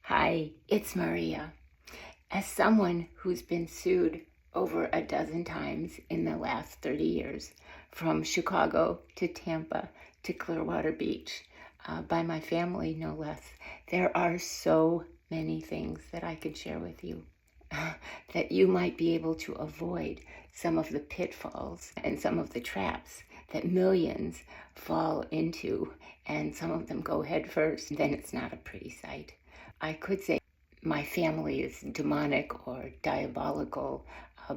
Hi, it's Maria. As someone who's been sued over a dozen times in the last 30 years, from Chicago to Tampa to Clearwater Beach, by my family no less, there are so many things that I could share with you that you might be able to avoid some of the pitfalls and some of the traps that millions fall into, and some of them go head first. Then it's not a pretty sight. I could say my family is demonic or diabolical,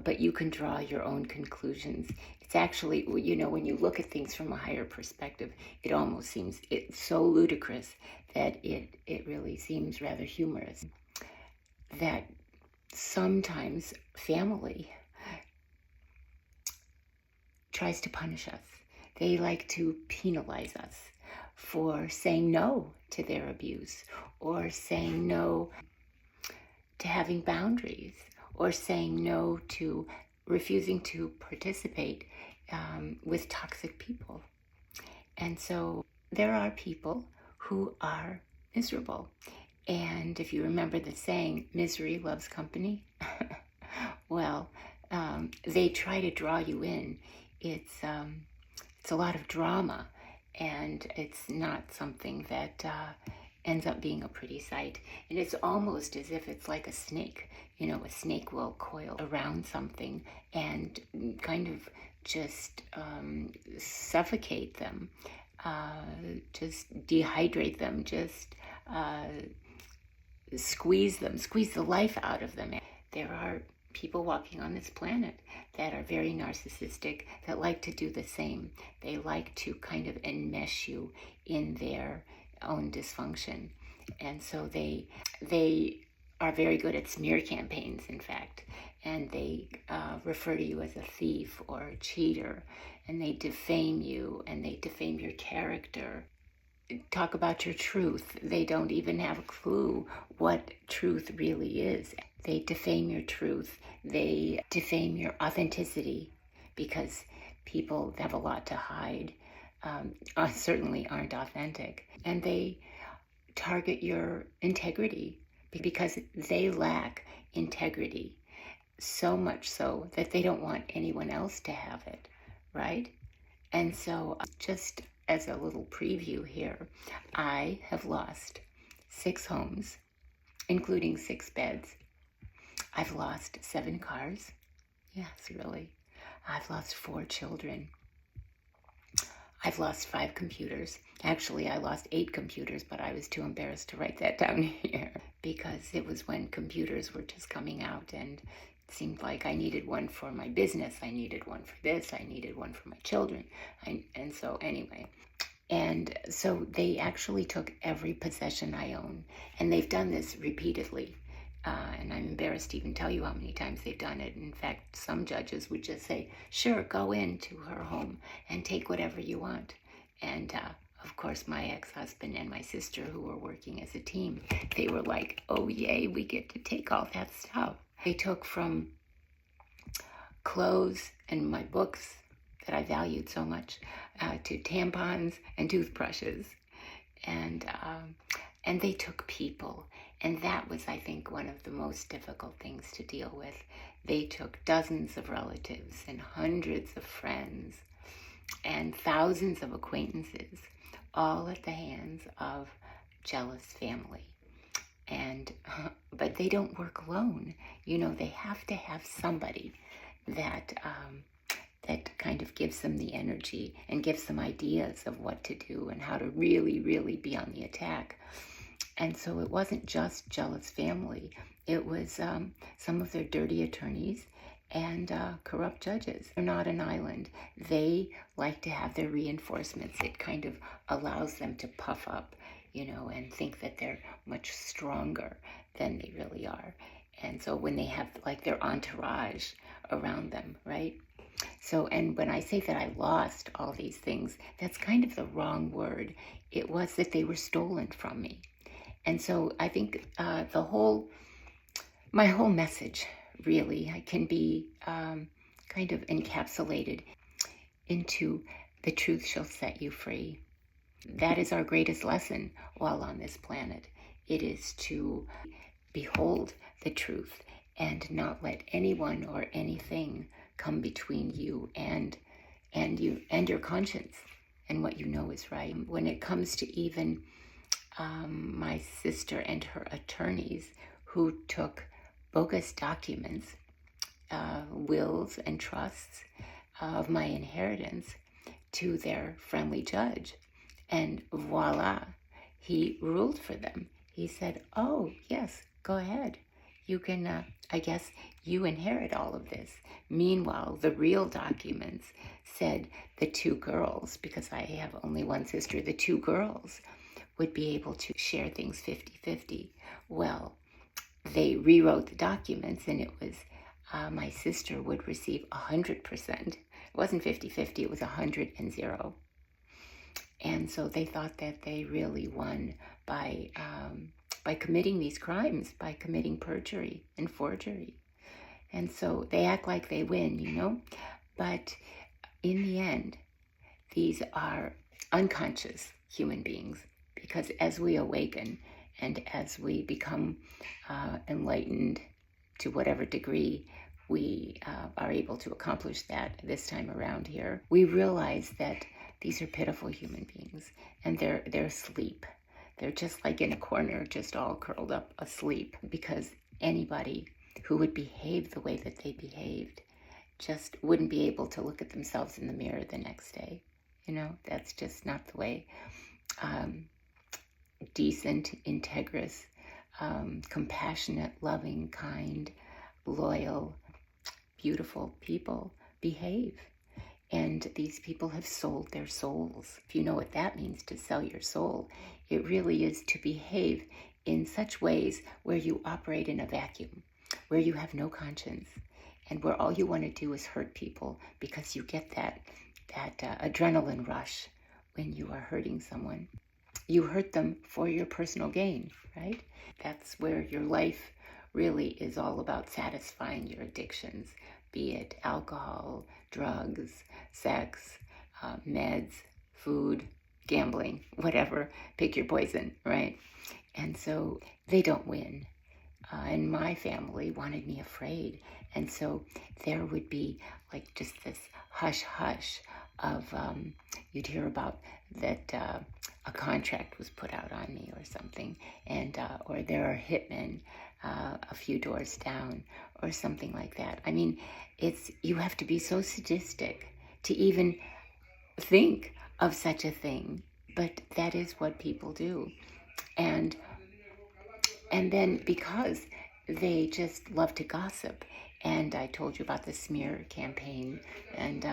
but you can draw your own conclusions. It's actually, when you look at things from a higher perspective, it almost seems it's so ludicrous that it really seems rather humorous. That sometimes family tries to punish us. They like to penalize us for saying no to their abuse, or saying no to having boundaries, or saying no to refusing to participate with toxic people. And so there are people who are miserable. And if you remember the saying, misery loves company, well, they try to draw you in. It's a lot of drama, and it's not something that ends up being a pretty sight. And it's almost as if it's like a snake. A snake will coil around something and kind of just suffocate them, just dehydrate them, just squeeze the life out of them. There are people walking on this planet that are very narcissistic, that like to do the same. They like to kind of enmesh you in their own dysfunction. And so they are very good at smear campaigns, in fact, and they refer to you as a thief or a cheater, and they defame you, and they defame your character. Talk about your truth. They don't even have a clue what truth really is. They defame your truth. They defame your authenticity, because people have a lot to hide, certainly aren't authentic. And they target your integrity because they lack integrity, so much so that they don't want anyone else to have it, right? And so just as a little preview here, I have lost 6 homes, including 6 beds. I've lost 7 cars. Yes, really. I've lost 4 children. I've lost 5 computers. Actually, I lost 8 computers, but I was too embarrassed to write that down here because it was when computers were just coming out, and it seemed like I needed one for my business. I needed one for this. I needed one for my children. And so anyway, and so they actually took every possession I own, and they've done this repeatedly. And I'm embarrassed to even tell you how many times they've done it. In fact, some judges would just say, sure, go into her home and take whatever you want. And of course, my ex-husband and my sister, who were working as a team, they were like, oh, yay, we get to take all that stuff. They took from clothes and my books that I valued so much to tampons and toothbrushes. And they took people. And that was, I think, one of the most difficult things to deal with. They took dozens of relatives and hundreds of friends and thousands of acquaintances, all at the hands of jealous family. And but they don't work alone. They have to have somebody that kind of gives them the energy and gives them ideas of what to do and how to really, really be on the attack. And so it wasn't just jealous family. It was some of their dirty attorneys and corrupt judges. They're not an island. They like to have their reinforcements. It kind of allows them to puff up, and think that they're much stronger than they really are. And so when they have like their entourage around them, right? So, and when I say that I lost all these things, that's kind of the wrong word. It was that they were stolen from me. And so I think my whole message really can be kind of encapsulated into the truth shall set you free. That is our greatest lesson while on this planet, It is to behold the truth and not let anyone or anything come between you and your conscience and what you know is right. When it comes to even my sister and her attorneys who took bogus documents, wills and trusts of my inheritance to their friendly judge, and voila, he ruled for them. He said, oh, yes, go ahead. You can, I guess you inherit all of this. Meanwhile, the real documents said the two girls, because I have only one sister, the two girls would be able to share things 50-50. Well, they rewrote the documents, and it was my sister would receive 100%. It wasn't 50-50, it was 100 and 0. And so they thought that they really won by committing these crimes, by committing perjury and forgery. And so they act like they win, you know? But in the end, these are unconscious human beings, because as we awaken and as we become enlightened to whatever degree we are able to accomplish that this time around here, we realize that these are pitiful human beings, and they're asleep. They're just like in a corner, just all curled up asleep, because anybody who would behave the way that they behaved just wouldn't be able to look at themselves in the mirror the next day. You know, that's just not the way decent, integrous, compassionate, loving, kind, loyal, beautiful people behave. And these people have sold their souls. If you know what that means, to sell your soul, it really is to behave in such ways where you operate in a vacuum, where you have no conscience, and where all you want to do is hurt people because you get that adrenaline rush when you are hurting someone. You hurt them for your personal gain, right? That's where your life really is all about satisfying your addictions, be it alcohol, drugs, sex, meds, food, gambling, whatever. Pick your poison, right? And so they don't win. And my family wanted me afraid. And so there would be like just this hush-hush of, you'd hear about that a contract was put out on me or something, and or there are hitmen a few doors down or something like that. I mean, you have to be so sadistic to even think of such a thing, but that is what people do. And then because they just love to gossip, and I told you about the smear campaign, and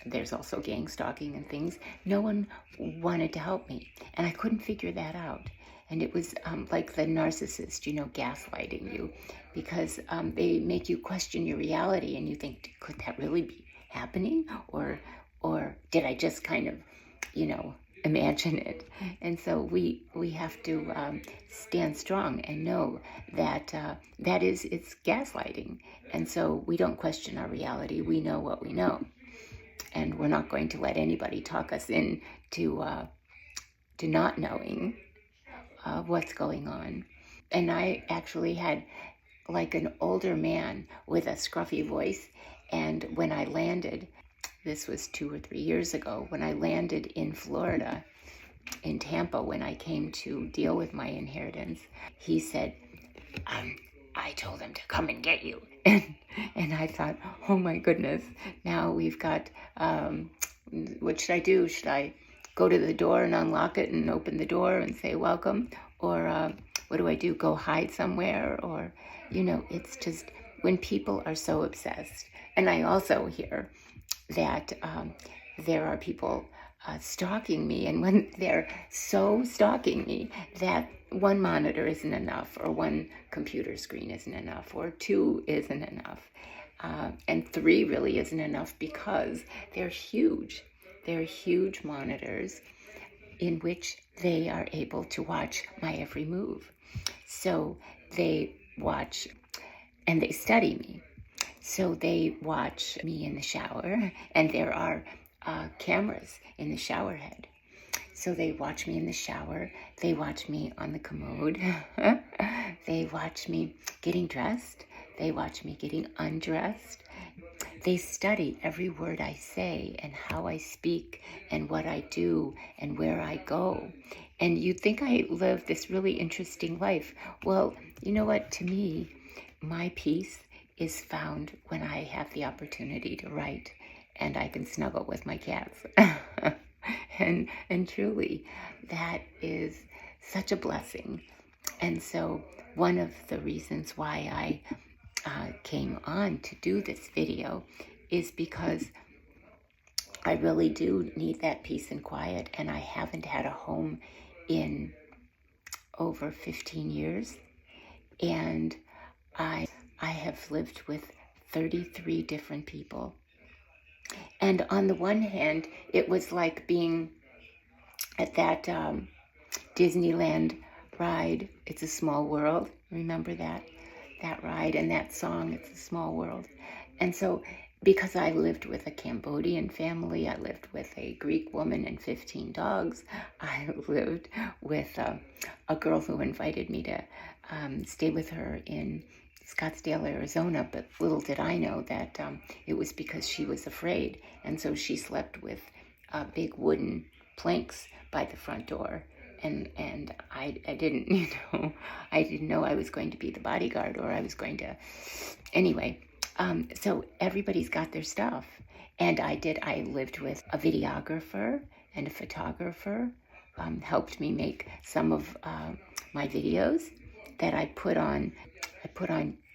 there's also gang stalking and things, no one wanted to help me, and I couldn't figure that out. And it was like the narcissist, you know, gaslighting you, because they make you question your reality, and you think, could that really be happening? Or did I just kind of, you know, imagine it? And so we have to stand strong and know that it's gaslighting. And so we don't question our reality. We know what we know. And we're not going to let anybody talk us into to not knowing what's going on. And I actually had like an older man with a scruffy voice. And when I landed, this was 2 or 3 years ago, when I landed in Florida, in Tampa, when I came to deal with my inheritance, he said, I told him to come and get you. And I thought, oh my goodness, now we've got, what should I do? Should I go to the door and unlock it and open the door and say welcome? Or what do I do? Go hide somewhere? Or, you know, it's just when people are so obsessed. And I also hear that there are people stalking me, and when they're so stalking me that one monitor isn't enough, or one computer screen isn't enough, or 2 isn't enough, and 3 really isn't enough, because they're huge. They're huge monitors in which they are able to watch my every move. So they watch and they study me. So they watch me in the shower, and there are cameras in the shower head. So they watch me in the shower. They watch me on the commode. They watch me getting dressed. They watch me getting undressed. They study every word I say and how I speak and what I do and where I go. And you'd think I live this really interesting life. Well, you know what? To me, my peace is found when I have the opportunity to write and I can snuggle with my cats. and truly, that is such a blessing. And so one of the reasons why I came on to do this video is because I really do need that peace and quiet, and I haven't had a home in over 15 years, and I have lived with 33 different people. And on the one hand, it was like being at that Disneyland ride, It's a Small World. Remember that ride and that song, It's a Small World. And so because I lived with a Cambodian family, I lived with a Greek woman and 15 dogs, I lived with a girl who invited me to stay with her in Scottsdale, Arizona, but little did I know that it was because she was afraid, and so she slept with big wooden planks by the front door, and I didn't, I didn't know I was going to be the bodyguard, or I was going to, anyway, so everybody's got their stuff, and I lived with a videographer and a photographer, helped me make some of my videos that I put on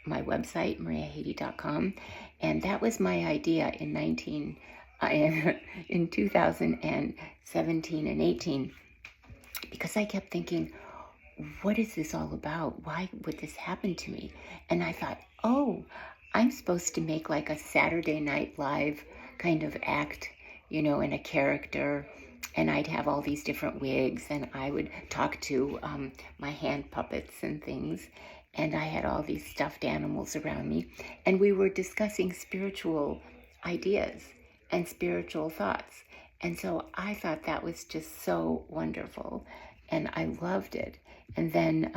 my website, mariahaiti.com, and that was my idea in 2017 and 18, because I kept thinking, what is this all about? Why would this happen to me? And I thought, oh, I'm supposed to make like a Saturday Night Live kind of act, and a character, and I'd have all these different wigs, and I would talk to my hand puppets and things, and I had all these stuffed animals around me, and we were discussing spiritual ideas and spiritual thoughts. And so I thought that was just so wonderful, and I loved it. And then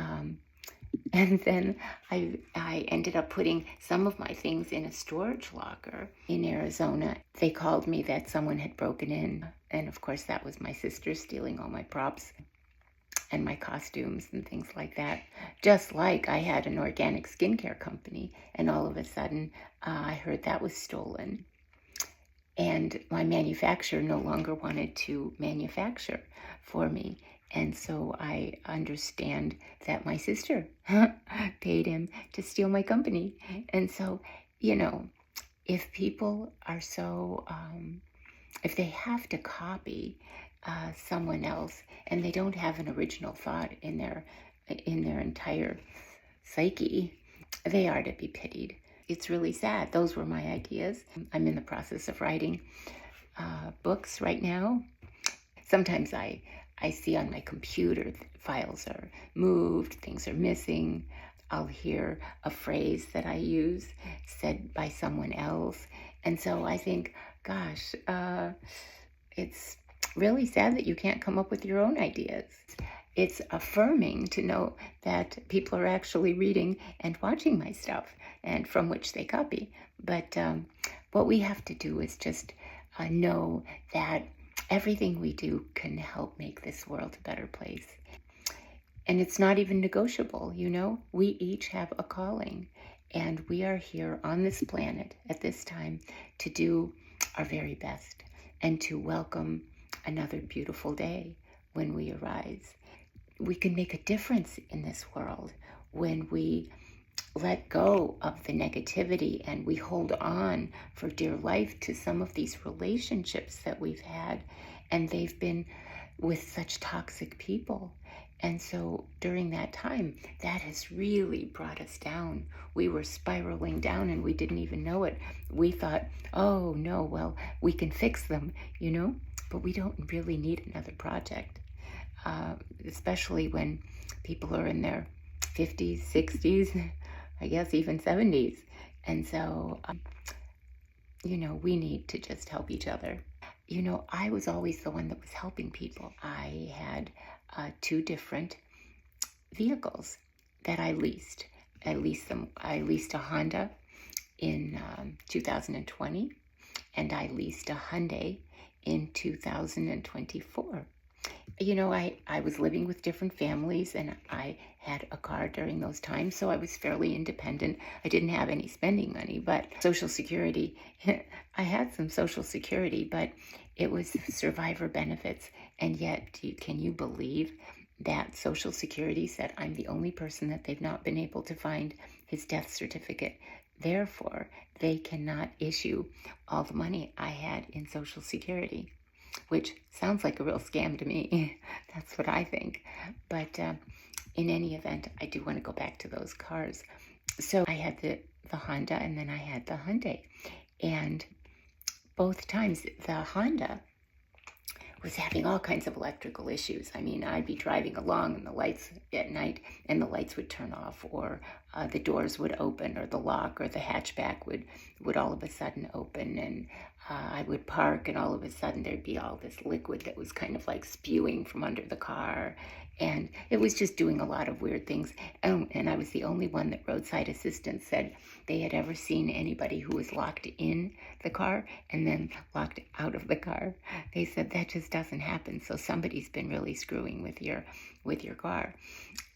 I ended up putting some of my things in a storage locker in Arizona. They called me that someone had broken in, and of course that was my sister stealing all my props and my costumes and things like that. Just like I had an organic skincare company, and all of a sudden I heard that was stolen. And my manufacturer no longer wanted to manufacture for me. And so I understand that my sister paid him to steal my company. And so, if people are so, if they have to copy someone else and they don't have an original thought in their entire psyche, they are to be pitied. It's really sad. Those were my ideas. I'm in the process of writing books right now. Sometimes I see on my computer files are moved, things are missing. I'll hear a phrase that I use said by someone else. And so I think, gosh, it's really sad that you can't come up with your own ideas. It's affirming to know that people are actually reading and watching my stuff, and from which they copy. But what we have to do is just know that everything we do can help make this world a better place. And it's not even negotiable, We each have a calling, and we are here on this planet at this time to do our very best and to welcome another beautiful day when we arise. We can make a difference in this world when we let go of the negativity and we hold on for dear life to some of these relationships that we've had, and they've been with such toxic people. And so during that time, that has really brought us down. We were spiraling down and we didn't even know it. We thought, oh no, well, we can fix them, but we don't really need another project, especially when people are in their 50s, 60s, I guess even 70s. And so, we need to just help each other. I was always the one that was helping people. I had 2 different vehicles that I leased. I leased a Honda in 2020, and I leased a Hyundai in 2024. I was living with different families, and I had a car during those times, so I was fairly independent. I didn't have any spending money, but Social Security, I had some Social Security, but it was survivor benefits. And yet, can you believe that Social Security said I'm the only person that they've not been able to find his death certificate? Therefore, they cannot issue all the money I had in Social Security, which sounds like a real scam to me. That's what I think. But in any event, I do want to go back to those cars. So I had the Honda, and then I had the Hyundai. And both times, the Honda was having all kinds of electrical issues. I mean, I'd be driving along and the lights at night, and the lights would turn off, or the doors would open, or the lock or the hatchback would all of a sudden open, and I would park, and all of a sudden there'd be all this liquid that was kind of like spewing from under the car, and it was just doing a lot of weird things. And I was the only one that roadside assistance said they had ever seen anybody who was locked in the car and then locked out of the car. They said that just doesn't happen. So somebody's been really screwing with your car.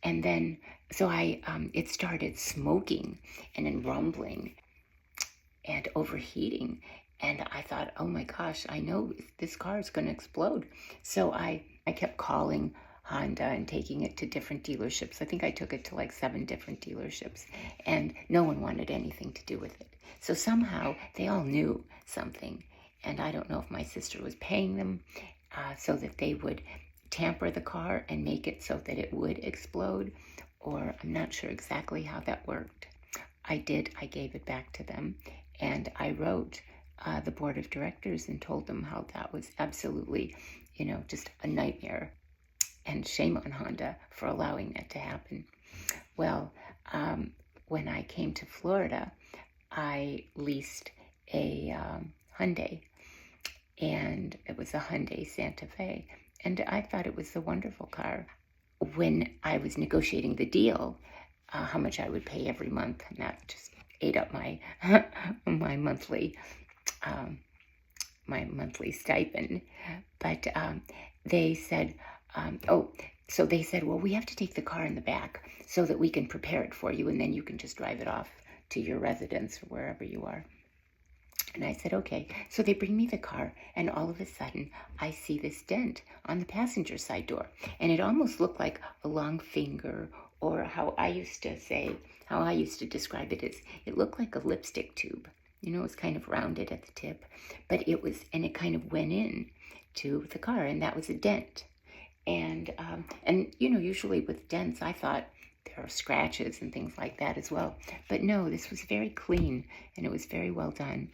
And then so it started smoking and then rumbling and overheating. And I thought, oh my gosh, I know this car is going to explode. So I kept calling Honda and taking it to different dealerships. I think I took it to like 7 different dealerships, and no one wanted anything to do with it. So somehow they all knew something, and I don't know if my sister was paying them so that they would tamper the car and make it so that it would explode, or I'm not sure exactly how that worked. I gave it back to them, and I wrote the board of directors and told them how that was absolutely, just a nightmare. And shame on Honda for allowing that to happen. Well, when I came to Florida, I leased a Hyundai, and it was a Hyundai Santa Fe. And I thought it was a wonderful car. When I was negotiating the deal, how much I would pay every month, and that just ate up my my monthly stipend. But they said, so they said, well, we have to take the car in the back so that we can prepare it for you, and then you can just drive it off to your residence or wherever you are. And I said, okay. So they bring me the car, and all of a sudden, I see this dent on the passenger side door. And it almost looked like a long finger, or how I used to describe it is, it looked like a lipstick tube. It was kind of rounded at the tip, but it kind of went in to the car, and that was a dent. And usually with dents, I thought there are scratches and things like that as well. But no, this was very clean, and it was very well done.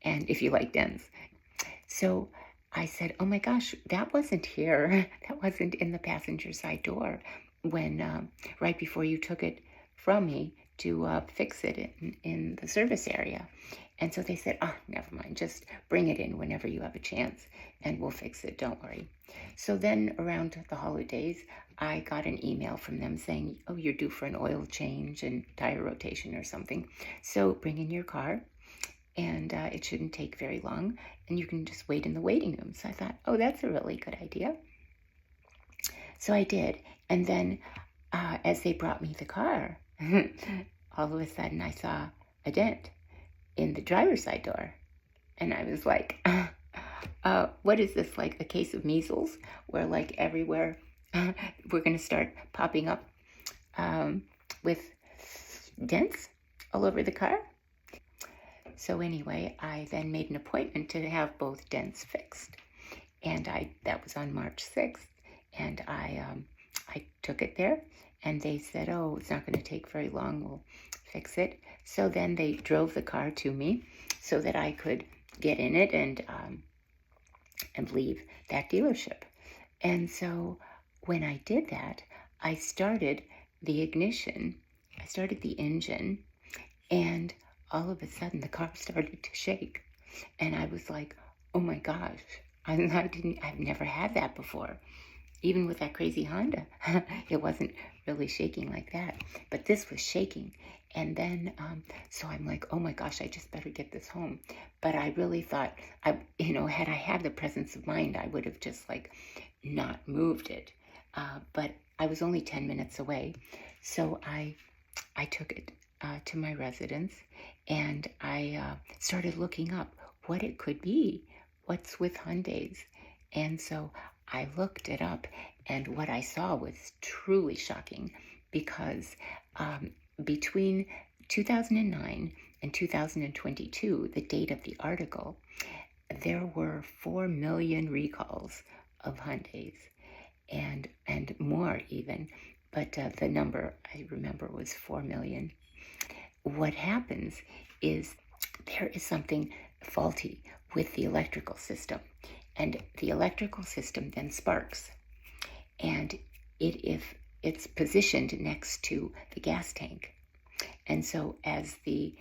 And if you like dents. So I said, oh my gosh, that wasn't here. That wasn't in the passenger side door when right before you took it from me to fix it in the service area. And so they said, never mind, just bring it in whenever you have a chance, and we'll fix it, don't worry. So then around the holidays, I got an email from them saying, oh, you're due for an oil change and tire rotation or something. So bring in your car, and it shouldn't take very long, and you can just wait in the waiting room. So I thought, oh, that's a really good idea. So I did. And then as they brought me the car, all of a sudden I saw a dent in the driver's side door. And I was like, what is this, like a case of measles, where like everywhere we're going to start popping up with dents all over the car? So anyway, I then made an appointment to have both dents fixed. And that was on March 6th. And I took it there, and they said, oh, it's not going to take very long, we'll fix it. So then they drove the car to me so that I could get in it and leave that dealership. And so when I did that, I started the ignition, I started the engine, and all of a sudden the car started to shake. And I was like, oh my gosh, I've never had that before. Even with that crazy Honda, it wasn't really shaking like that. But this was shaking. And then, so I'm like, oh my gosh, I just better get this home. But I really thought, had I had the presence of mind, I would have just like not moved it. But I was only 10 minutes away. So I took it to my residence, and I started looking up what it could be. What's with Hyundais? And so I looked it up, and what I saw was truly shocking, because between 2009 and 2022, the date of the article, there were 4 million recalls of Hyundais, and more even, but the number I remember was 4 million. What happens is there is something faulty with the electrical system, and the electrical system then sparks, and if it's positioned next to the gas tank, and so as the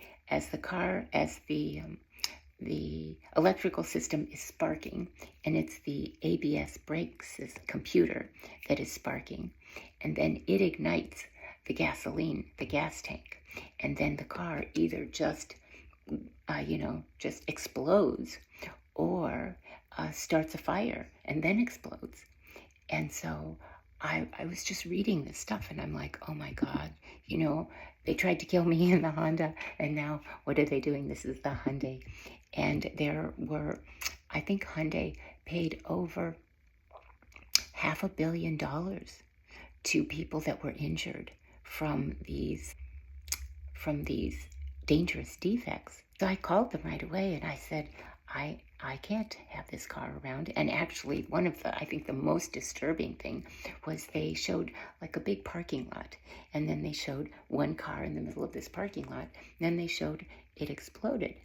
electrical system is sparking, and it's the ABS brakes computer that is sparking, and then it ignites the gasoline, the gas tank, and then the car either just explodes, or starts a fire and then explodes. And so I was just reading this stuff, and I'm like, oh my God, they tried to kill me in the Honda, and now what are they doing? This is the Hyundai. And there were, I think Hyundai paid over $500 million to people that were injured from these dangerous defects. So I called them right away, and I said, I can't have this car around. And actually, I think the most disturbing thing was they showed like a big parking lot, and then they showed one car in the middle of this parking lot, and then they showed it exploded.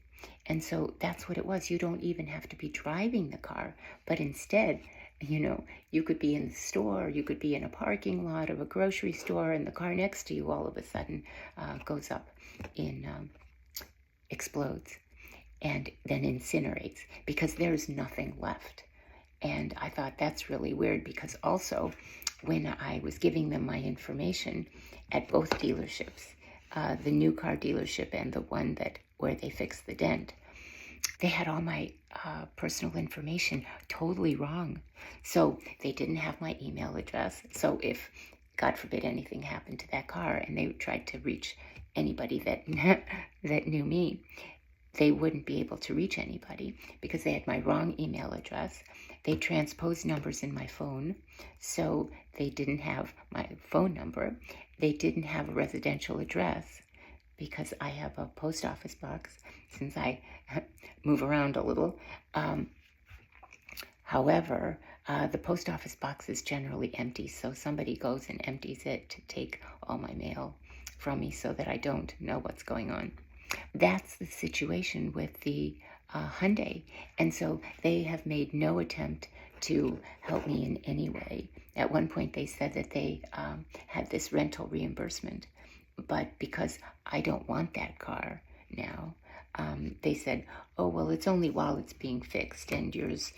And so that's what it was. You don't even have to be driving the car, but instead, you could be in the store, you could be in a parking lot of a grocery store, and the car next to you all of a sudden goes up explodes, and then incinerates, because there's nothing left. And I thought that's really weird, because also when I was giving them my information at both dealerships, the new car dealership and the one where they fixed the dent, they had all my personal information totally wrong. So they didn't have my email address. So if, God forbid, anything happened to that car and they tried to reach anybody that knew me, they wouldn't be able to reach anybody, because they had my wrong email address. They transposed numbers in my phone, so they didn't have my phone number. They didn't have a residential address, because I have a post office box, since I move around a little. However, the post office box is generally empty, so somebody goes and empties it to take all my mail from me, so that I don't know what's going on. That's the situation with the Hyundai. And so they have made no attempt to help me in any way. At one point they said that they had this rental reimbursement, but because I don't want that car now, they said, oh, well, it's only while it's being fixed, and yours,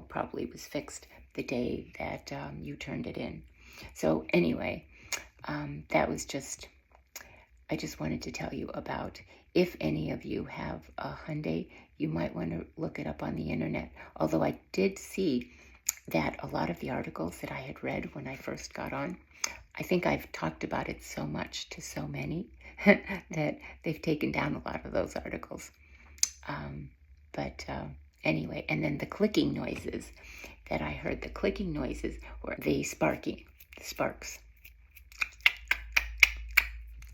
probably was fixed the day that you turned it in. So anyway, that was I just wanted to tell you about, if any of you have a Hyundai, you might want to look it up on the internet. Although I did see that a lot of the articles that I had read when I first got on, I think I've talked about it so much to so many that they've taken down a lot of those articles. Anyway, and then the clicking noises that I heard, the clicking noises were the sparks.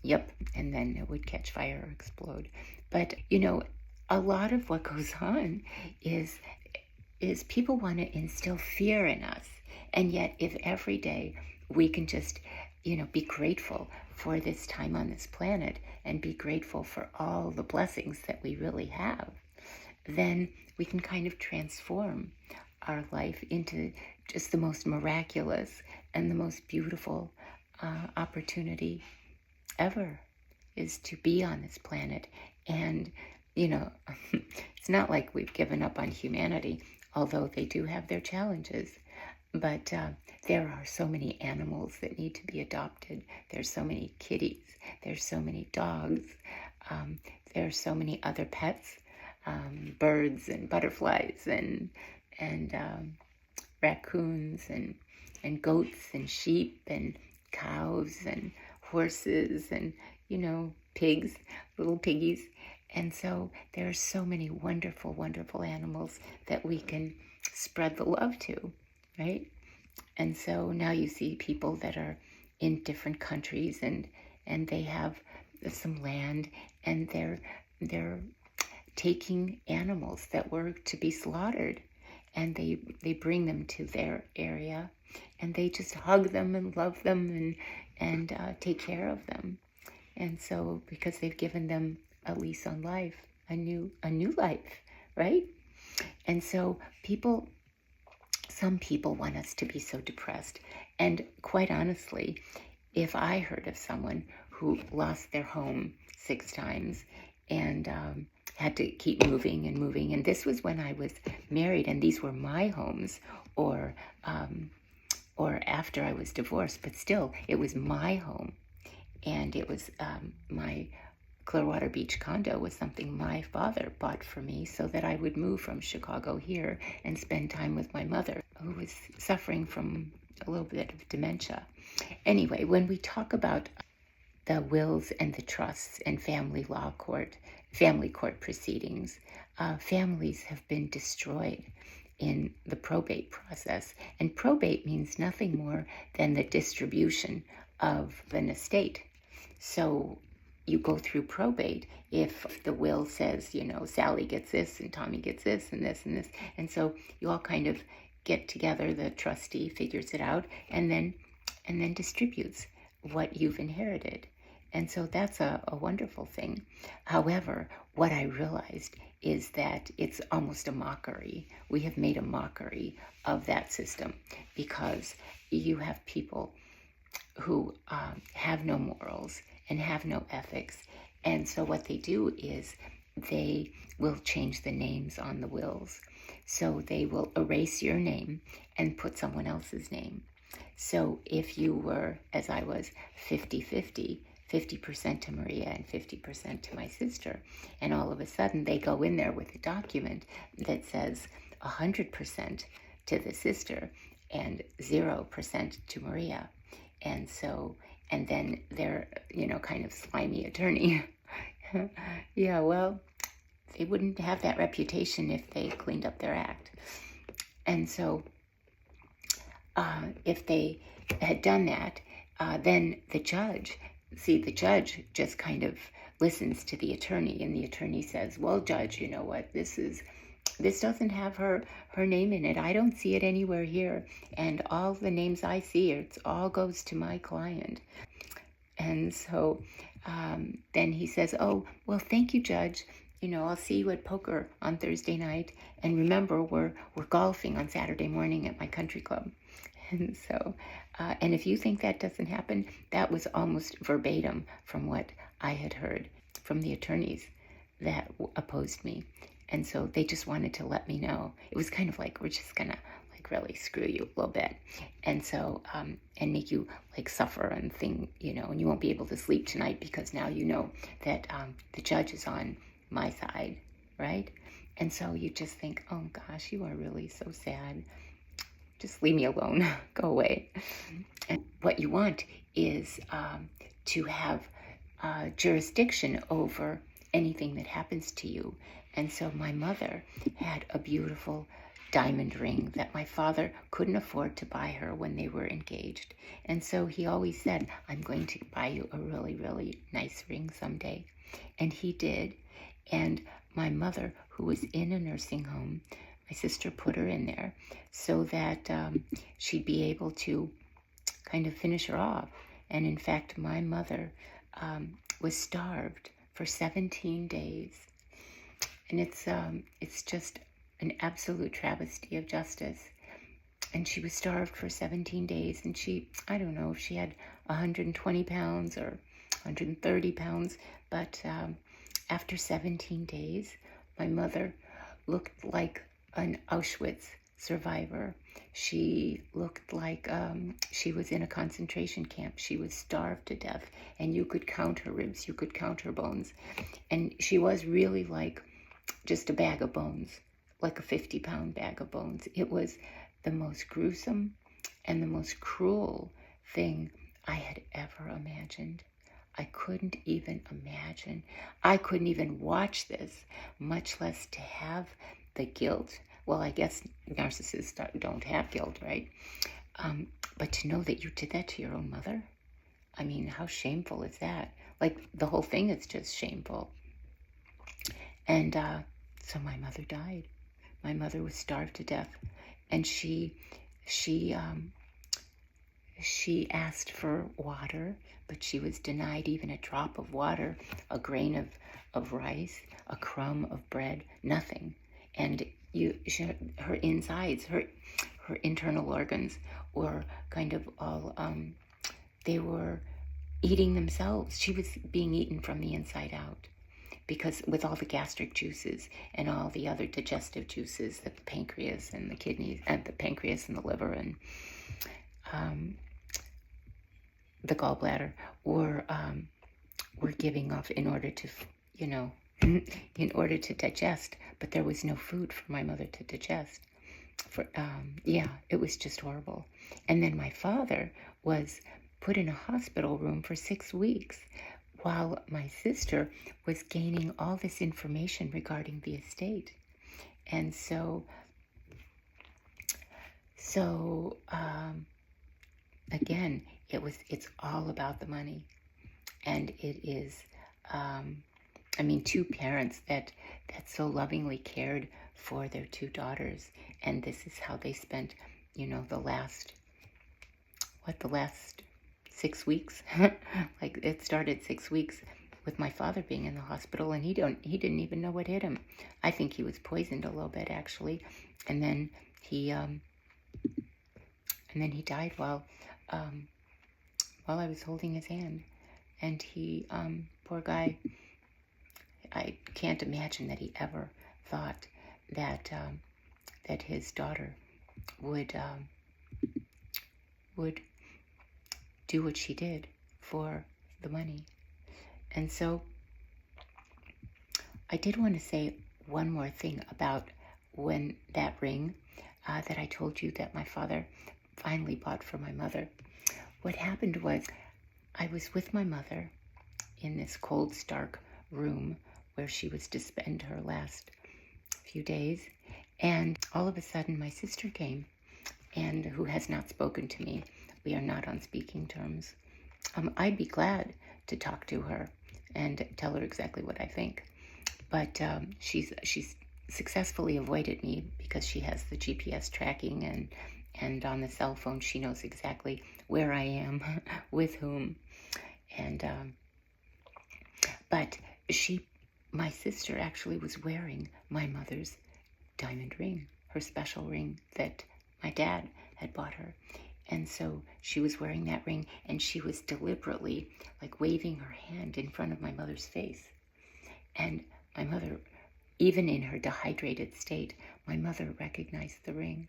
Yep, and then it would catch fire or explode. But, a lot of what goes on is people want to instill fear in us. And yet, if every day we can just, be grateful for this time on this planet, and be grateful for all the blessings that we really have, then we can kind of transform our life into just the most miraculous and the most beautiful opportunity ever, is to be on this planet. And it's not like we've given up on humanity. although they do have their challenges. But there are so many animals that need to be adopted. There's so many kitties. There's so many dogs. There's so many other pets, birds and butterflies and raccoons and goats and sheep and cows and horses and, pigs, little piggies. And so there are so many wonderful, wonderful animals that we can spread the love to, right? And so now you see people that are in different countries and they have some land, and they're taking animals that were to be slaughtered, and they bring them to their area, and they just hug them and love them and take care of them. And so because they've given them a lease on life, a new life, right? And so some people want us to be so depressed. And quite honestly, if I heard of someone who lost their home 6 times and had to keep moving and moving, and this was when I was married, and these were my homes, or after I was divorced, but still, it was my home, and it was my Clearwater Beach condo was something my father bought for me so that I would move from Chicago here and spend time with my mother, who was suffering from a little bit of dementia. Anyway, when we talk about the wills and the trusts and family court proceedings, families have been destroyed in the probate process. And probate means nothing more than the distribution of an estate. So you go through probate if the will says, Sally gets this and Tommy gets this and this and this. And so you all kind of get together, the trustee figures it out and then distributes what you've inherited. And so that's a wonderful thing. However, what I realized is that it's almost a mockery. We have made a mockery of that system because you have people who have no morals and have no ethics. And so what they do is they will change the names on the wills. So they will erase your name and put someone else's name. So if you were, as I was, 50-50, 50% to Maria and 50% to my sister, and all of a sudden they go in there with a document that says 100% to the sister and 0% to Maria. And then they're, kind of slimy attorney. Yeah, well, they wouldn't have that reputation if they cleaned up their act. And so if they had done that, then the judge just kind of listens to the attorney, and the attorney says, well, judge, you know what, this doesn't have her name in it. I don't see it anywhere here. And all the names I see, it all goes to my client. And so then he says, oh, well, thank you, judge. I'll see you at poker on Thursday night. And remember, we're golfing on Saturday morning at my country club. And so, and if you think that doesn't happen, that was almost verbatim from what I had heard from the attorneys that opposed me. And so they just wanted to let me know. It was kind of like, we're just gonna really screw you a little bit. And so, and make you suffer and think, and you won't be able to sleep tonight because now you know that the judge is on my side, right? And so you just think, oh gosh, you are really so sad. Just leave me alone, go away. And what you want is to have jurisdiction over anything that happens to you. And so my mother had a beautiful diamond ring that my father couldn't afford to buy her when they were engaged. And so he always said, I'm going to buy you a really, really nice ring someday. And he did. And my mother, who was in a nursing home, my sister put her in there so that she'd be able to kind of finish her off. And in fact, my mother was starved for 17 days. And it's just an absolute travesty of justice. And she was starved for 17 days. And I don't know if she had 120 pounds or 130 pounds. But after 17 days, my mother looked like an Auschwitz survivor. She looked like she was in a concentration camp. She was starved to death, and you could count her ribs, you could count her bones. And she was really like just a bag of bones, like a 50-pound bag of bones. It was the most gruesome and the most cruel thing I had ever imagined. I couldn't even imagine. I couldn't even watch this, much less to have the guilt. Well, I guess narcissists don't have guilt, right? But to know that you did that to your own mother, I mean, how shameful is that? Like, the whole thing is just shameful. And so my mother died. My mother was starved to death, and she asked for water, but she was denied even a drop of water, a grain of rice, a crumb of bread, nothing. And her insides, her internal organs were kind of all, they were eating themselves. She was being eaten from the inside out, because with all the gastric juices and all the other digestive juices, the pancreas and the kidneys, and the pancreas and the liver and the gallbladder were giving off in order to, in order to digest. But there was no food for my mother to digest. It was just horrible. And then my father was put in a hospital room for 6 weeks while my sister was gaining all this information regarding the estate. And so again, it's all about the money. And it is, two parents that so lovingly cared for their 2 daughters. And this is how they spent, the last 6 weeks. Like, it started 6 weeks with my father being in the hospital, and he didn't even know what hit him. I think he was poisoned a little bit, actually. And then he died while I was holding his hand. And he, poor guy, I can't imagine that he ever thought that his daughter would do what she did for the money. And so I did want to say one more thing about when that ring that I told you that my father finally bought for my mother. What happened was, I was with my mother in this cold, stark room where she was to spend her last few days, and all of a sudden my sister came, and who has not spoken to me. We are not on speaking terms. I'd be glad to talk to her and tell her exactly what I think, but she's successfully avoided me because she has the GPS tracking, and on the cell phone she knows exactly where I am, with whom, and but my sister actually was wearing my mother's diamond ring, her special ring that my dad had bought her. And so she was wearing that ring, and she was deliberately like waving her hand in front of my mother's face. And my mother, even in her dehydrated state, my mother recognized the ring.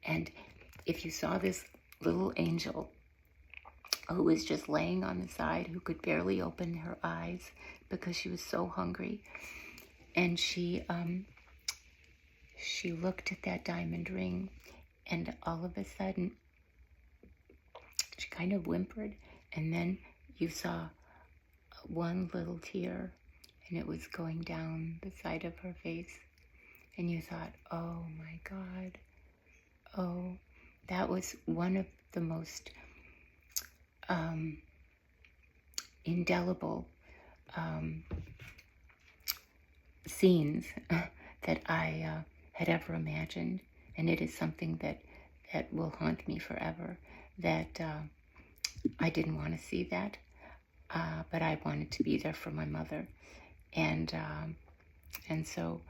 And if you saw this little angel who was just laying on the side, who could barely open her eyes because she was so hungry, and she looked at that diamond ring, and all of a sudden she kind of whimpered, and then you saw one little tear, and it was going down the side of her face, and you thought, oh my God, oh, that was one of the most indelible scenes that I had ever imagined, and it is something that will haunt me forever, that I didn't want to see that, but I wanted to be there for my mother, and so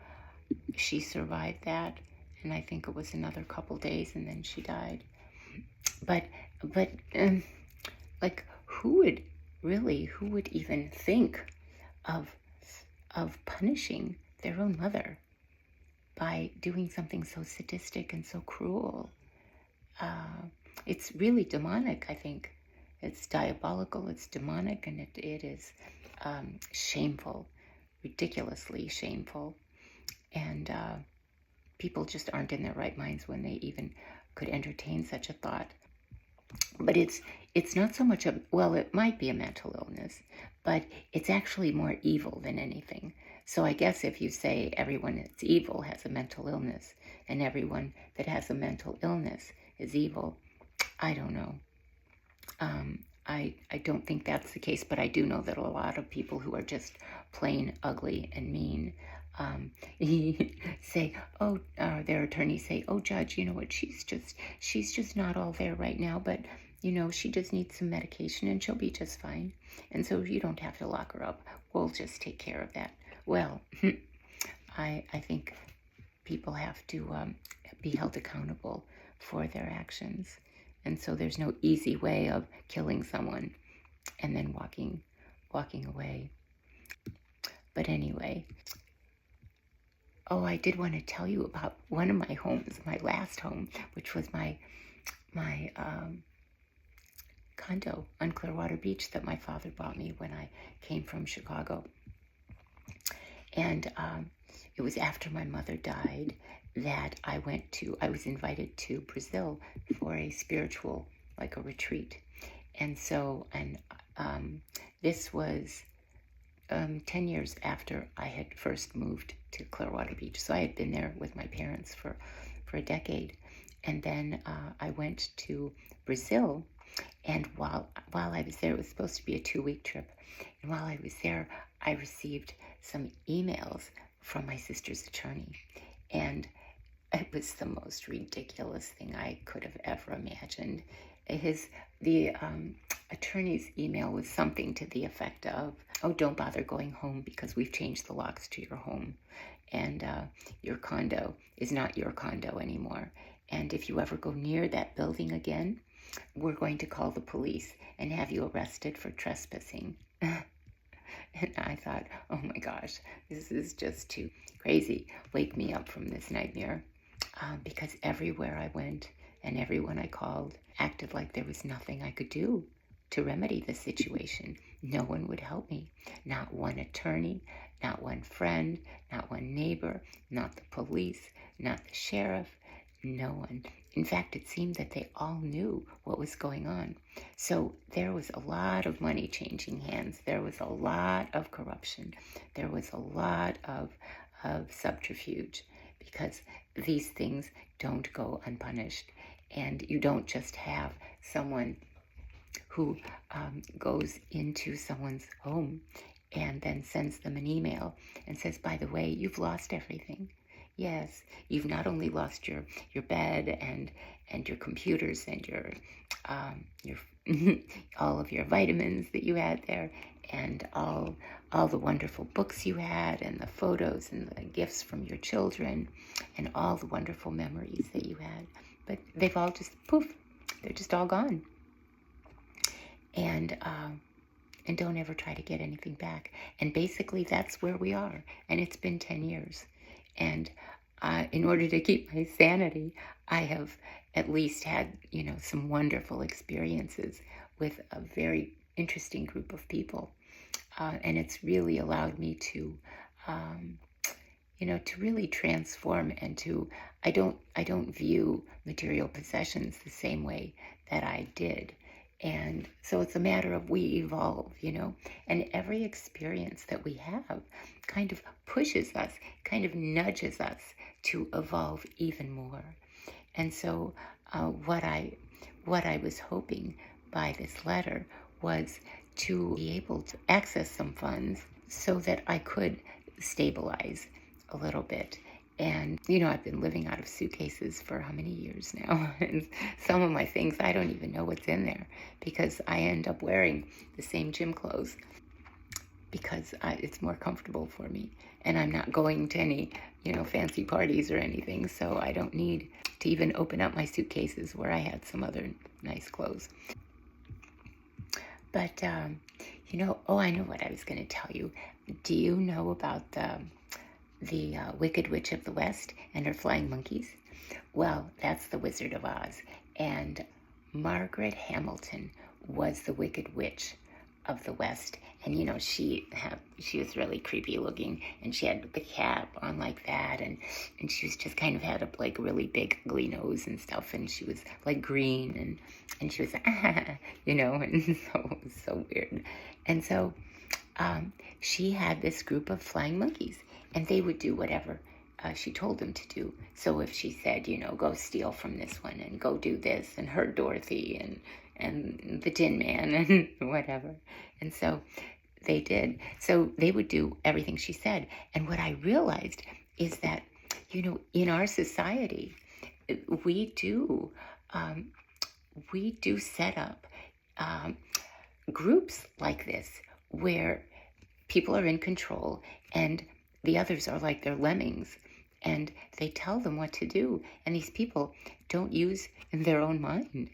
she survived that, and I think it was another couple days, and then she died. But like, who would even think of punishing their own mother? by doing something so sadistic and so cruel. It's really demonic, I think. It's diabolical, it's demonic, and it is shameful, ridiculously shameful. And people just aren't in their right minds when they even could entertain such a thought. But it's not so much well, it might be a mental illness, but it's actually more evil than anything. So I guess if you say everyone that's evil has a mental illness, and everyone that has a mental illness is evil, I don't know. I don't think that's the case, but I do know that a lot of people who are just plain ugly and mean say, oh, their attorneys say, oh, judge, you know what, she's just not all there right now, but she just needs some medication and she'll be just fine. And so you don't have to lock her up. We'll just take care of that. Well, I think people have to be held accountable for their actions. And so there's no easy way of killing someone and then walking away. But anyway, I did want to tell you about one of my homes, my last home, which was my condo on Clearwater Beach that my father bought me when I came from Chicago. And it was after my mother died that I was invited to Brazil for a spiritual, like a retreat. And so, this was 10 years after I had first moved to Clearwater Beach. So I had been there with my parents for a decade. And then I went to Brazil. And while I was there, it was supposed to be a 2-week trip. And while I was there, I received some emails from my sister's attorney. And it was the most ridiculous thing I could have ever imagined. The attorney's email was something to the effect of, oh, don't bother going home because we've changed the locks to your home. And your condo is not your condo anymore. And if you ever go near that building again, we're going to call the police and have you arrested for trespassing. And I thought, oh my gosh, this is just too crazy. Wake me up from this nightmare. Because everywhere I went and everyone I called acted like there was nothing I could do to remedy the situation. No one would help me. Not one attorney, not one friend, not one neighbor, not the police, not the sheriff, no one. In fact, it seemed that they all knew what was going on. So there was a lot of money changing hands. There was a lot of corruption. There was a lot of subterfuge, because these things don't go unpunished. And you don't just have someone who goes into someone's home and then sends them an email and says, by the way, you've lost everything. Yes, you've not only lost your bed and your computers and your all of your vitamins that you had there, and all the wonderful books you had, and the photos and the gifts from your children, and all the wonderful memories that you had. But they've all just poof, they're just all gone. And don't ever try to get anything back. And basically that's where we are. And it's been 10 years. And in order to keep my sanity, I have at least had, some wonderful experiences with a very interesting group of people. And it's really allowed me to, to really transform and to, I don't view material possessions the same way that I did. And so it's a matter of we evolve, and every experience that we have kind of pushes us, kind of nudges us to evolve even more. And so what I was hoping by this letter was to be able to access some funds so that I could stabilize a little bit. And, I've been living out of suitcases for how many years now? And some of my things, I don't even know what's in there because I end up wearing the same gym clothes because it's more comfortable for me. And I'm not going to any, fancy parties or anything. So I don't need to even open up my suitcases where I had some other nice clothes. But, I know what I was going to tell you. Do you know about the Wicked Witch of the West and her flying monkeys? Well, that's the Wizard of Oz. And Margaret Hamilton was the Wicked Witch of the West. And she was really creepy looking, and she had the cap on like that, and she was just kind of had a like really big ugly nose and stuff, and she was like green, and she was and so it was so weird. And so she had this group of flying monkeys, and they would do whatever she told them to do. So if she said, go steal from this one and go do this and hurt Dorothy and the Tin Man and whatever. And so they did. So they would do everything she said. And what I realized is that, in our society, we do set up groups like this where people are in control and the others are like their lemmings, and they tell them what to do. And these people don't use their own mind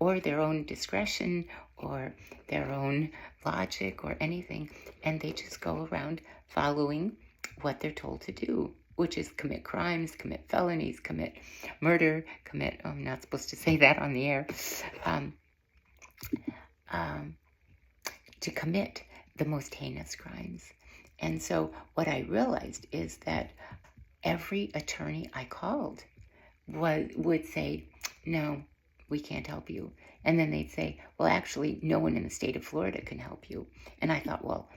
or their own discretion or their own logic or anything. And they just go around following what they're told to do, which is commit crimes, commit felonies, commit murder, I'm not supposed to say that on the air, to commit the most heinous crimes. And so what I realized is that every attorney I called would say, no, we can't help you. And then they'd say, well, actually, no one in the state of Florida can help you. And I thought, well,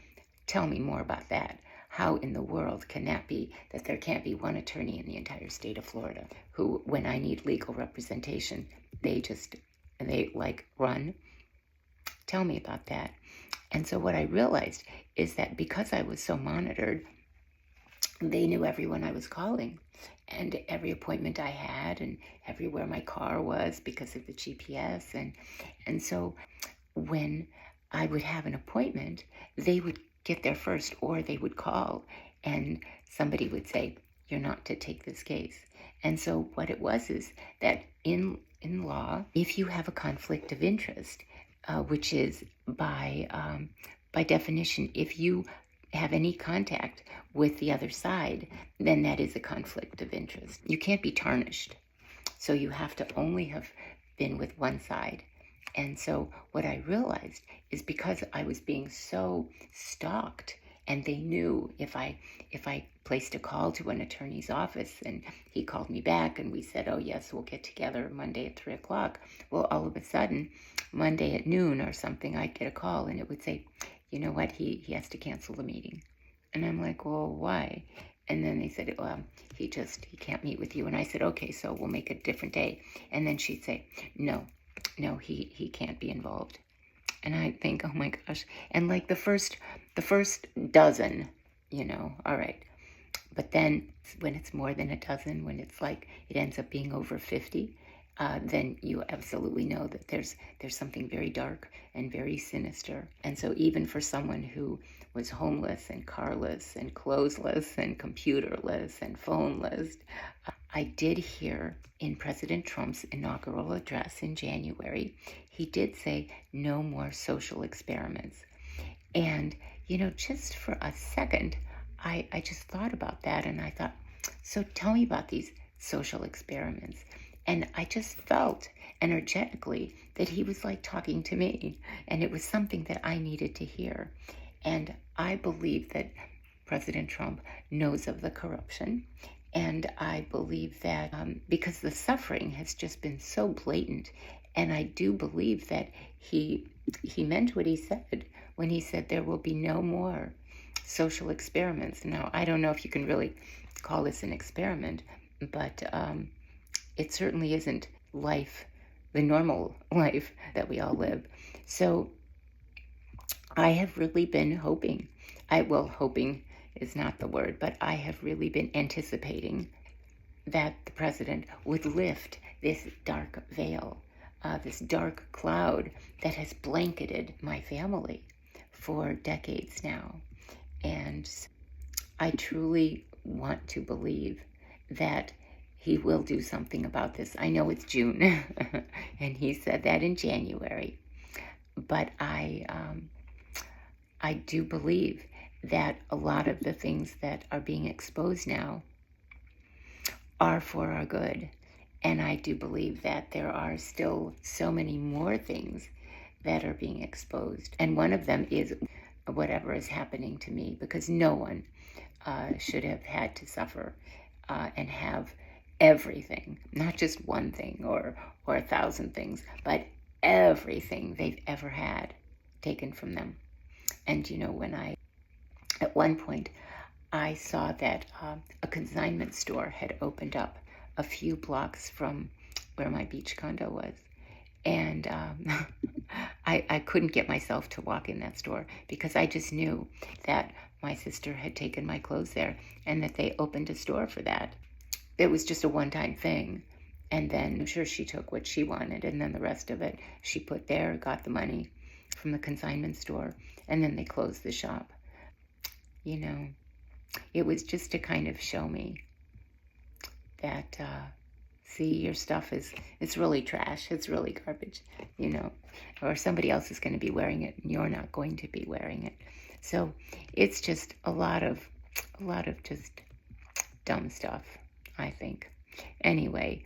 tell me more about that. How in the world can that be that there can't be one attorney in the entire state of Florida who, when I need legal representation, they run? Tell me about that. And so what I realized is that because I was so monitored, they knew everyone I was calling and every appointment I had and everywhere my car was because of the GPS. And so when I would have an appointment, they would get there first, or they would call and somebody would say, you're not to take this case. And so what it was is that in law, if you have a conflict of interest, which is by definition, if you have any contact with the other side, then that is a conflict of interest. You can't be tarnished. So you have to only have been with one side. And so what I realized is because I was being so stalked, and they knew if I placed a call to an attorney's office and he called me back and we said, oh yes, we'll get together Monday at 3:00. Well, all of a sudden, Monday at noon or something, I'd get a call and it would say, you know what, he has to cancel the meeting. And I'm like, well, why? And then they said, well, he can't meet with you. And I said, okay, so we'll make a different day. And then she'd say, no, he can't be involved. And I think, oh my gosh. And like the first dozen, all right. But then when it's more than a dozen, when it's like it ends up being over 50, then you absolutely know that there's something very dark and very sinister. And so even for someone who was homeless and carless and clothesless and computerless and phoneless, I did hear in President Trump's inaugural address in January, he did say no more social experiments. And, just for a second, I just thought about that and I thought, so tell me about these social experiments. And I just felt energetically that he was like talking to me, and it was something that I needed to hear. And I believe that President Trump knows of the corruption. And I believe that because the suffering has just been so blatant, and I do believe that he meant what he said when he said there will be no more social experiments. Now, I don't know if you can really call this an experiment, but it certainly isn't life, the normal life that we all live. So I have really been hoping, hoping is not the word, but I have really been anticipating that the president would lift this dark veil, this dark cloud that has blanketed my family for decades now. And I truly want to believe that he will do something about this. I know it's June, and he said that in January, but I do believe that a lot of the things that are being exposed now are for our good. And I do believe that there are still so many more things that are being exposed. And one of them is whatever is happening to me, because no one should have had to suffer and have everything, not just one thing or 1,000 things, but everything they've ever had taken from them. And at one point, I saw that a consignment store had opened up a few blocks from where my beach condo was. And I couldn't get myself to walk in that store because I just knew that my sister had taken my clothes there and that they opened a store for that. It was just a one-time thing. And then I'm sure she took what she wanted, and then the rest of it she put there, got the money from the consignment store, and then they closed the shop. It was just to kind of show me that, see, your stuff it's really trash. It's really garbage, or somebody else is going to be wearing it and you're not going to be wearing it. So it's just a lot of just dumb stuff, I think. Anyway,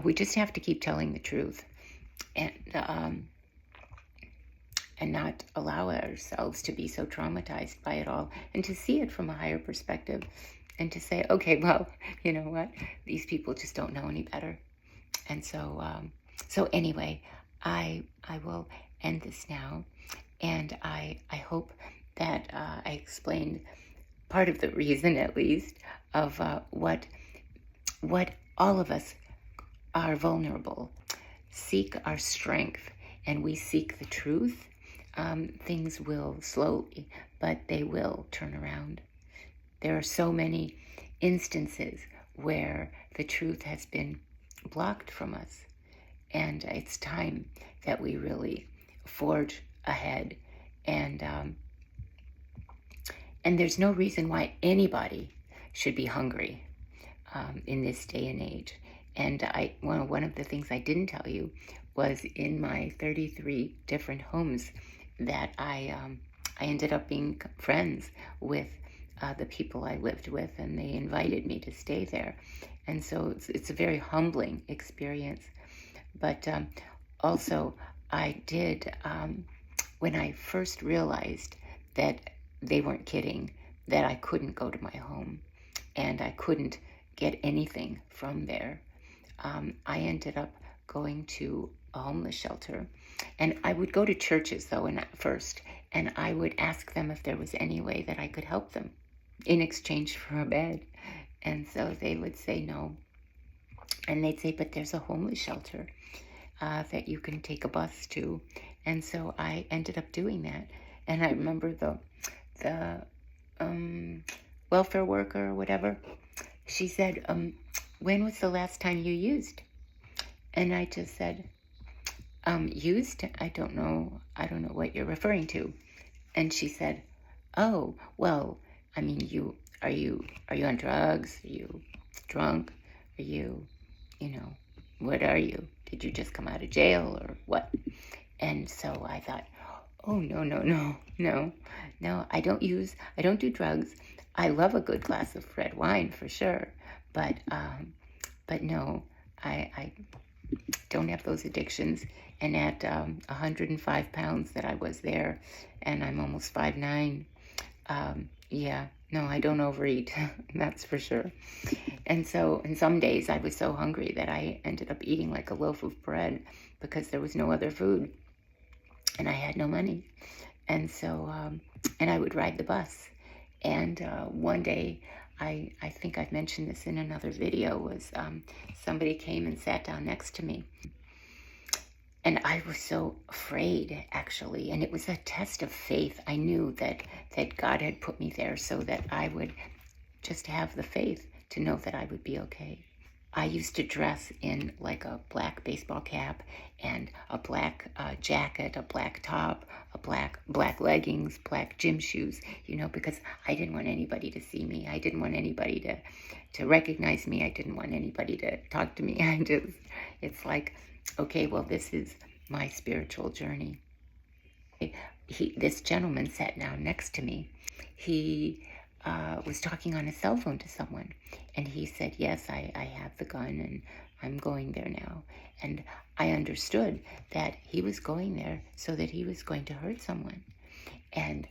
we just have to keep telling the truth and not allow ourselves to be so traumatized by it all, and to see it from a higher perspective, and to say, okay, well, you know what? These people just don't know any better. And so anyway, I will end this now, and I hope that I explained part of the reason, at least, of what all of us are vulnerable. Seek our strength, and we seek the truth. Things will slowly, but they will turn around. There are so many instances where the truth has been blocked from us, and it's time that we really forge ahead. And there's no reason why anybody should be hungry in this day and age. And one of the things I didn't tell you was in my 33 different homes that I ended up being friends with the people I lived with, and they invited me to stay there. And so it's a very humbling experience. But also, I did, when I first realized that they weren't kidding, that I couldn't go to my home and I couldn't get anything from there, I ended up going to a homeless shelter. And I would go to churches, though, first, and I would ask them if there was any way that I could help them in exchange for a bed. And so they would say no. And they'd say, but there's a homeless shelter that you can take a bus to. And so I ended up doing that. And I remember the welfare worker or whatever, she said, when was the last time you used? And I just said, used? I don't know what you're referring to. And she said, oh, well, I mean, are you on drugs? Are you drunk? Are you, what are you? Did you just come out of jail or what? And so I thought, oh, no, I don't do drugs. I love a good glass of red wine for sure. But no, I don't have those addictions. And at 105 pounds that I was there, and I'm almost 5'9", no, I don't overeat, that's for sure. And so, and some days I was so hungry that I ended up eating like a loaf of bread because there was no other food, and I had no money. And so, and I would ride the bus. And one day, I think I've mentioned this in another video, was somebody came and sat down next to me. And I was so afraid, actually, and it was a test of faith. I knew that God had put me there so that I would just have the faith to know that I would be okay. I used to dress in like a black baseball cap and a black jacket, a black top, a black leggings, black gym shoes, because I didn't want anybody to see me. I didn't want anybody to recognize me. I didn't want anybody to talk to me. It's like, okay, well, this is my spiritual journey. This gentleman sat down next to me, he was talking on his cell phone to someone, and he said, yes, I have the gun, and I'm going there now. And I understood that he was going there so that he was going to hurt someone. And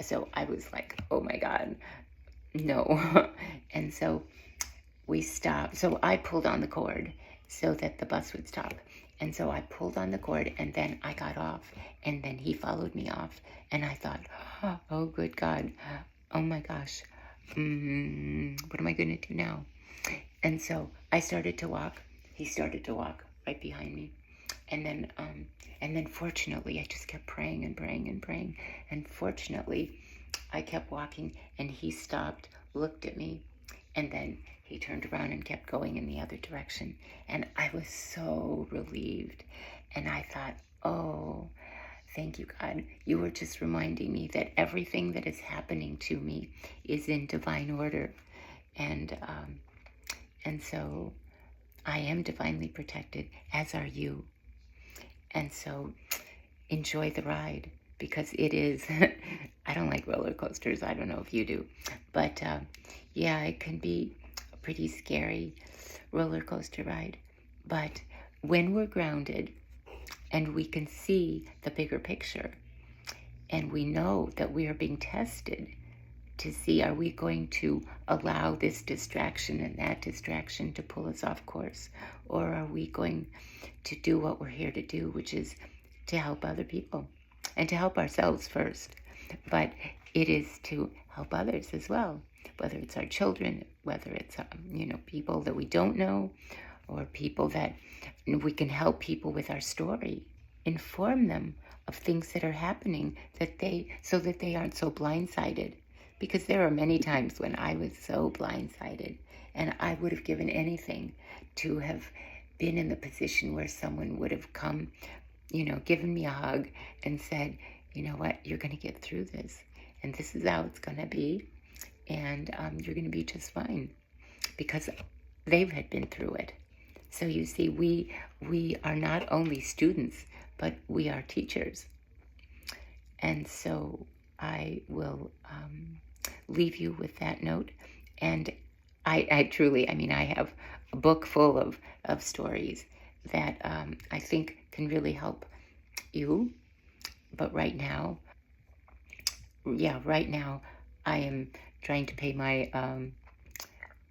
so I was like, oh my God, no. And so we stopped. So I pulled on the cord so that the bus would stop. And so I pulled on the cord, and then I got off, and then he followed me off. And I thought, oh, good God. Oh my gosh. What am I going to do now? And so I started to walk. He started to walk right behind me. And then fortunately, I just kept praying and praying and praying. And fortunately, I kept walking, and he stopped, looked at me, and then he turned around and kept going in the other direction. And I was so relieved. And I thought, oh, thank you, God. You were just reminding me that everything that is happening to me is in divine order. And so I am divinely protected, as are you. And so enjoy the ride, because it is, I don't like roller coasters. I don't know if you do. But yeah, it can be a pretty scary roller coaster ride. But when we're grounded and we can see the bigger picture, and we know that we are being tested to see, are we going to allow this distraction and that distraction to pull us off course? Or are we going to do what we're here to do, which is to help other people and to help ourselves first? But it is to help others as well, whether it's our children, whether it's people that we don't know, or people that we can help people with our story, inform them of things that are happening, so that they aren't so blindsided. Because there are many times when I was so blindsided, and I would have given anything to have been in the position where someone would have come, given me a hug and said, you know what, you're going to get through this, and this is how it's going to be, and you're going to be just fine, because they had been through it. So you see, we are not only students, but we are teachers. And so I will leave you with that note. And I truly, I have a book full of stories that I think can really help you. But right now, I am trying to pay my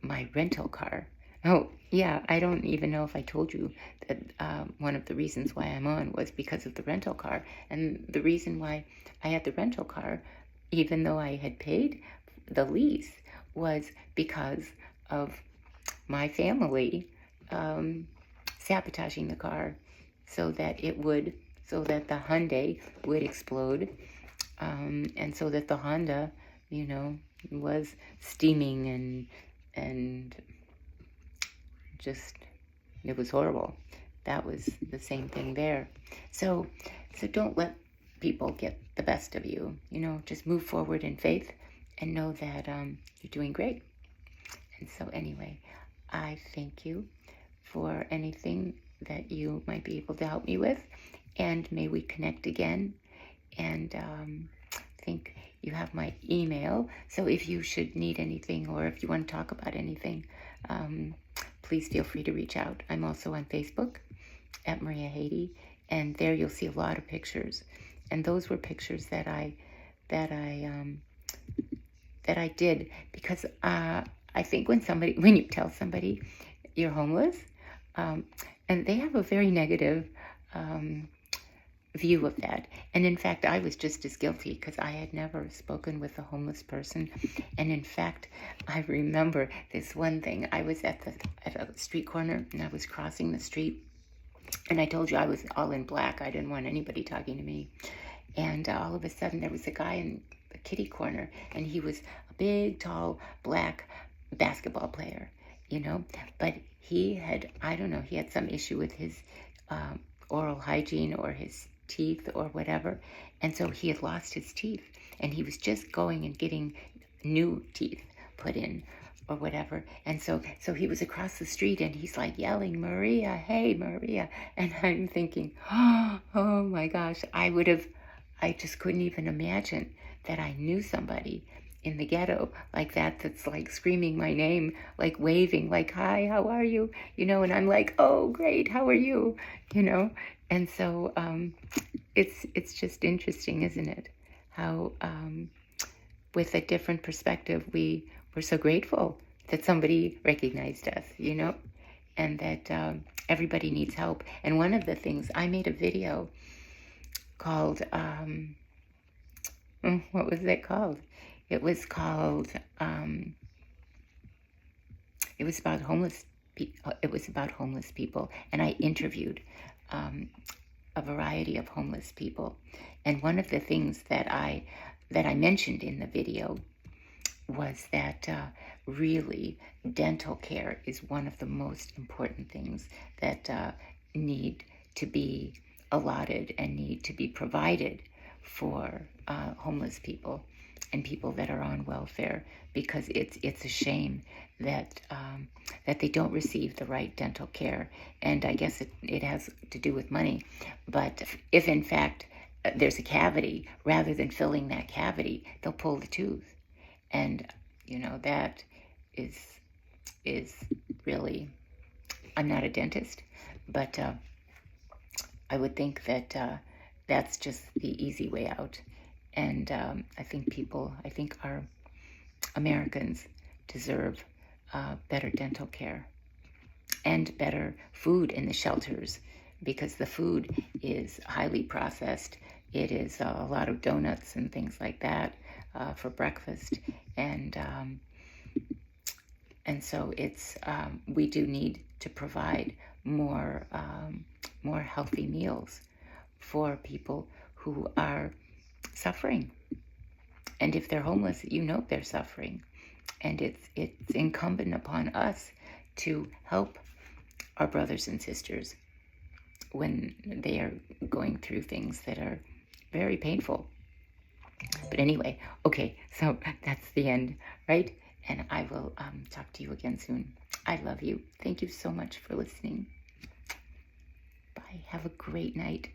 my rental car. Oh, yeah, I don't even know if I told you that one of the reasons why I'm on was because of the rental car. And the reason why I had the rental car, even though I had paid the lease, was because of my family sabotaging the car so that the Hyundai would explode, and so that the Honda, was steaming and just, it was horrible. That was the same thing there. So don't let people get the best of you. Just move forward in faith and know that you're doing great. And so anyway, I thank you for anything that you might be able to help me with, and may we connect again. And I think you have my email, so if you should need anything, or if you want to talk about anything, please feel free to reach out. I'm also on Facebook at Maria Haiti, and there you'll see a lot of pictures, and those were pictures that I did because I think when you tell somebody you're homeless, and they have a very negative view of that. And in fact, I was just as guilty, because I had never spoken with a homeless person. And in fact, I remember this one thing. I was at a street corner, and I was crossing the street, and I told you I was all in black. I didn't want anybody talking to me. And all of a sudden, there was a guy in the kitty corner, and he was a big, tall, black basketball player, but he had, I don't know, he had some issue with his oral hygiene or his teeth or whatever, and so he had lost his teeth, and he was just going and getting new teeth put in or whatever. And so he was across the street, and he's like yelling, Maria, hey, Maria. And I'm thinking, oh my gosh, I just couldn't even imagine that I knew somebody in the ghetto like that, that's like screaming my name, like waving, like, hi, how are you? And I'm like, oh, great, how are you? And so it's just interesting, isn't it? How with a different perspective, we're so grateful that somebody recognized us, and that everybody needs help. And one of the things, I made a video called, what was it called? It was called, it was about homeless people, and I interviewed a variety of homeless people. And one of the things that I mentioned in the video was that really dental care is one of the most important things that need to be allotted and need to be provided for homeless people and people that are on welfare, because it's a shame that that they don't receive the right dental care. And I guess it has to do with money. But if in fact there's a cavity, rather than filling that cavity, they'll pull the tooth. And that is really, I'm not a dentist, but I would think that that's just the easy way out. And I think our Americans deserve better dental care and better food in the shelters, because the food is highly processed. It is a lot of donuts and things like that for breakfast, and so it's we do need to provide more healthy meals for people who are suffering. And if they're homeless, they're suffering, and it's incumbent upon us to help our brothers and sisters when they are going through things that are very painful. But anyway, okay, so that's the end, right? And I will talk to you again soon. I love you. Thank you so much for listening. Bye. Have a great night.